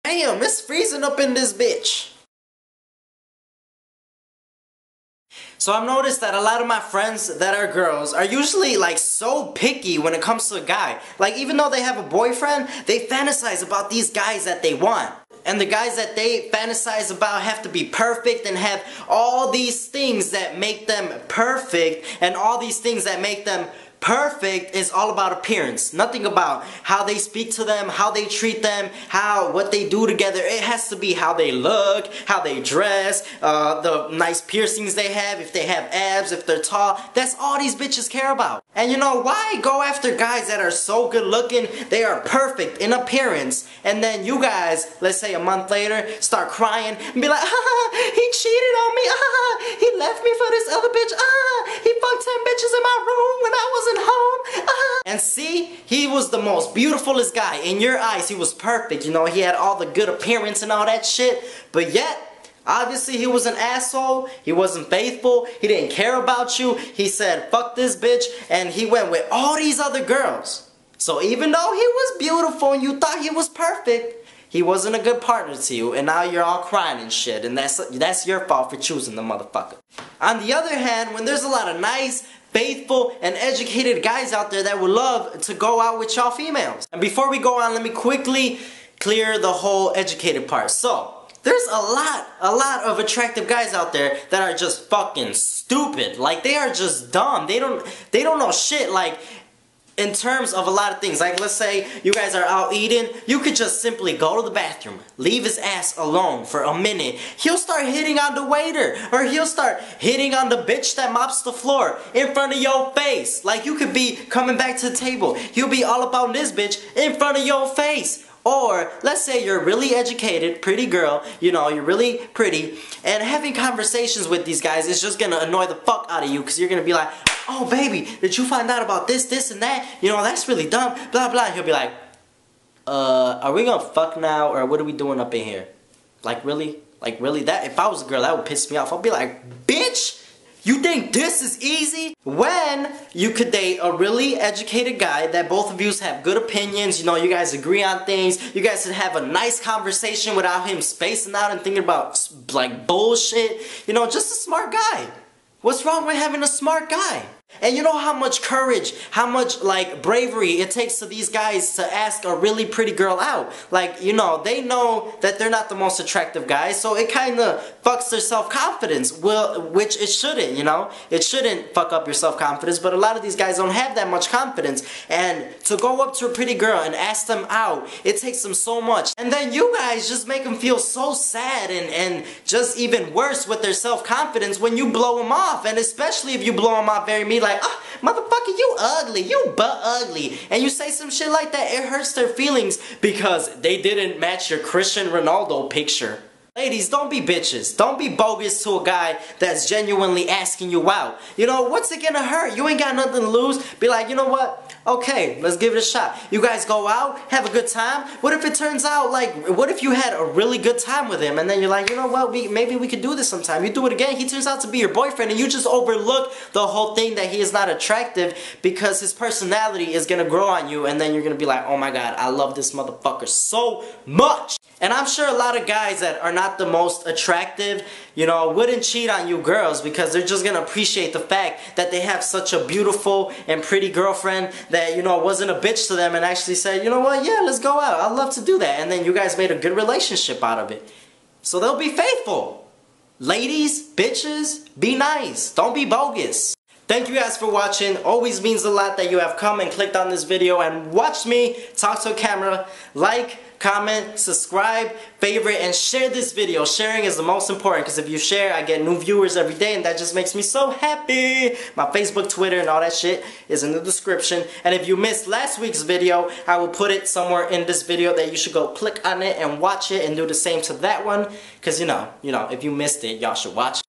Damn, it's freezing up in this bitch. So I've noticed that a lot of my friends that are girls are usually like so picky when it comes to a guy. Like even though they have a boyfriend, they fantasize about these guys that they want. And the guys that they fantasize about have to be perfect and have all these things that make them perfect, and all these things that make them perfect is all about appearance. Nothing about how they speak to them, how they treat them, what they do together. It has to be how they look, how they dress, the nice piercings they have, if they have abs, if they're tall. That's all these bitches care about. And you know, why go after guys that are so good looking, they are perfect in appearance, and then you guys, let's say a month later, start crying and be like, he cheated on me, he left me for this other bitch, he fucked 10 bitches in my room when I wasn't home, And see, he was the most beautifulest guy. In your eyes, he was perfect, you know, he had all the good appearance and all that shit, but yet, obviously he was an asshole, he wasn't faithful, he didn't care about you, he said fuck this bitch, and he went with all these other girls. So even though he was beautiful and you thought he was perfect, he wasn't a good partner to you, and now you're all crying and shit, and that's your fault for choosing the motherfucker. On the other hand, when there's a lot of nice, faithful, and educated guys out there that would love to go out with y'all females. And before we go on, let me quickly clear the whole educated part. So, there's a lot of attractive guys out there that are just fucking stupid. Like, they are just dumb. They don't know shit, like, in terms of a lot of things. Like, let's say you guys are out eating, you could just simply go to the bathroom, leave his ass alone for a minute. He'll start hitting on the waiter, or he'll start hitting on the bitch that mops the floor in front of your face. Like, you could be coming back to the table, he'll be all about this bitch in front of your face. Or, let's say you're really educated, pretty girl, you know, you're really pretty, and having conversations with these guys is just gonna annoy the fuck out of you, because you're gonna be like, oh baby, did you find out about this, this, and that? You know, that's really dumb, blah, blah. And he'll be like, are we gonna fuck now, or what are we doing up in here? Like, really? Like, really? That, if I was a girl, that would piss me off. I'll be like, bitch! You think this is easy? When you could date a really educated guy that both of you have good opinions, you know, you guys agree on things, you guys can have a nice conversation without him spacing out and thinking about, like, bullshit. You know, just a smart guy. What's wrong with having a smart guy? And you know how much courage, how much, like, bravery it takes to these guys to ask a really pretty girl out. Like, you know, they know that they're not the most attractive guys, so it kind of fucks their self-confidence, which it shouldn't, you know? It shouldn't fuck up your self-confidence, but a lot of these guys don't have that much confidence. And to go up to a pretty girl and ask them out, it takes them so much. And then you guys just make them feel so sad and just even worse with their self-confidence when you blow them off. And especially if you blow them off very mean, like, oh, motherfucker, you ugly, you butt ugly, and you say some shit like that, it hurts their feelings because they didn't match your Cristiano Ronaldo picture. Ladies, don't be bitches. Don't be bogus to a guy that's genuinely asking you out. You know, what's it gonna hurt? You ain't got nothing to lose. Be like, you know what? Okay, let's give it a shot. You guys go out, have a good time. What if it turns out, like, what if you had a really good time with him, and then you're like, you know what, maybe we could do this sometime. You do it again, he turns out to be your boyfriend, and you just overlook the whole thing that he is not attractive because his personality is gonna grow on you, and then you're gonna be like, oh my god, I love this motherfucker so much. And I'm sure a lot of guys that are not the most attractive, you know, wouldn't cheat on you girls because they're just gonna appreciate the fact that they have such a beautiful and pretty girlfriend that, you know, wasn't a bitch to them and actually said, you know what, yeah, let's go out, I'd love to do that. And then you guys made a good relationship out of it. So they'll be faithful. Ladies, bitches, be nice. Don't be bogus. Thank you guys for watching. Always means a lot that you have come and clicked on this video and watched me talk to a camera. Like, comment, subscribe, favorite, and share this video. Sharing is the most important because if you share, I get new viewers every day and that just makes me so happy. My Facebook, Twitter, and all that shit is in the description. And if you missed last week's video, I will put it somewhere in this video that you should go click on it and watch it and do the same to that one. Because, you know, if you missed it, y'all should watch it.